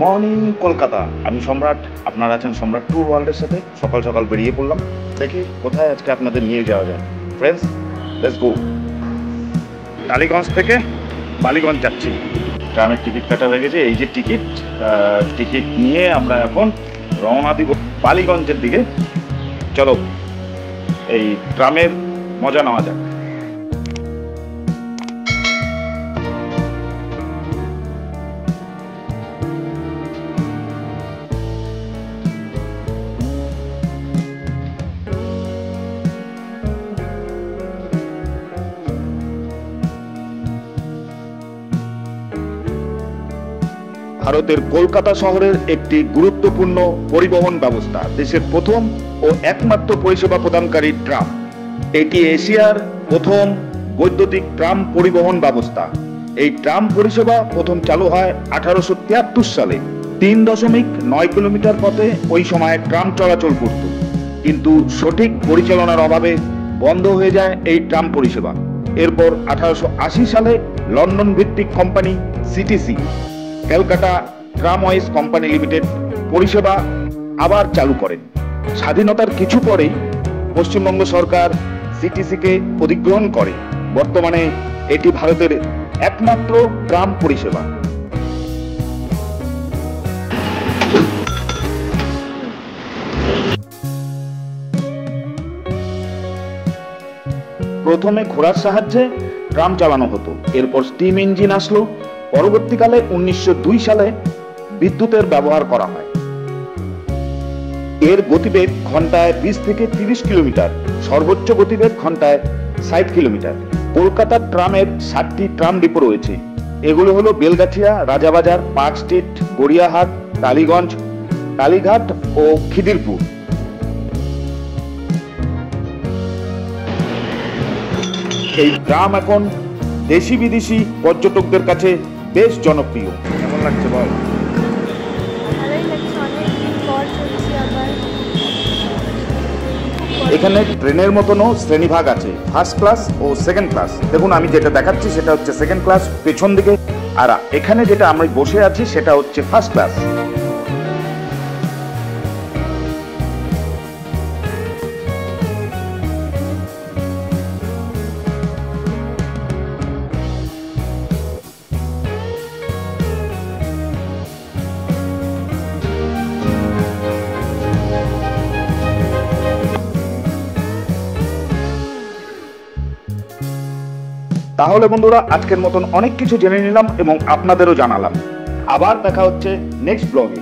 Morning Kolkata. আমি সম্রাট, আপনারা আছেন সম্রাট ট্যুর ওয়ার্ল্ডের সাথে। সকাল সকাল বেরিয়ে পড়লাম, দেখি কোথায় আজকে আপনাদের নিয়ে যাওয়া যায়। Friends, let's go. টালিগঞ্জ থেকে বালিগঞ্জ যাচ্ছি। ট্রামের টিকিট কাটা হয়ে গেছে, এই যে টিকিট নিয়ে আমরা এখন রওনা দিব বালিগঞ্জের দিকে। চলো এই ট্রামের মজা নেওয়া যাক। ভারতের কলকাতা শহরের একটি গুরুত্বপূর্ণ পরিবহন ব্যবস্থা, দেশের প্রথম ও একমাত্র পরিষেবা প্রদানকারী ট্রাম। এটি এশিয়ার প্রথম বৈদ্যুতিক ট্রাম পরিবহন ব্যবস্থা। এই ট্রাম পরিষেবা প্রথম চালু হয় 1873 সালে। 3.9 কিলোমিটার পথে ওই সময় ট্রাম চলাচল করত, কিন্তু সঠিক পরিচালনার অভাবে বন্ধ হয়ে যায় এই ট্রাম পরিষেবা। এরপর 1880 সালে লন্ডন ভিত্তিক company CTC, Calcutta ট্রামওয়েজ company limited পরিষেবা আবার চালু করেন। স্বাধীনতার কিছু পরেই পশ্চিমবঙ্গ সরকার সিটিসিকে অধিগ্রহণ করে। বর্তমানে এটি ভারতের একমাত্র ট্রাম পরিষেবা। প্রথমে ঘোড়ার সাহায্যে ট্রাম চালানো হতো, এরপর স্টিম ইঞ্জিন আসলো। পরবর্তীকালে 1902 সালে বিদ্যুতের ব্যবহার করা হয়। এর গতিবেগ ঘন্টায় 20 থেকে 30 কিলোমিটার, সর্বোচ্চ গতিবেগ ঘন্টায় 60 কিলোমিটার। কলকাতার ট্রামের 7টি ট্রাম ডিপো রয়েছে। এগুলো হলো বেলগাছিয়া, রাজাবাজার, পার্ক স্ট্রিট, গড়িয়াহাট, টালিগঞ্জ, কালীঘাট ও খিদিরপুর। এই ট্রাম এখন দেশি বিদেশি পর্যটকদের কাছে বেশ জনপ্রিয়। কেমন লাগছে বল? এখানে ট্রেনের মতনও শ্রেণীভাগ আছে, ফার্স্ট ক্লাস ও সেকেন্ড ক্লাস। দেখুন, আমি যেটা দেখাচ্ছি সেটা হচ্ছে সেকেন্ড ক্লাস পেছন দিকে, আর এখানে যেটা আমরা বসে আছি সেটা হচ্ছে ফার্স্ট ক্লাস। তাহলে বন্ধুরা, আজকের মতন অনেক কিছু জেনে নিলাম এবং আপনাদেরও জানালাম। আবার দেখা হচ্ছে নেক্সট ব্লগে।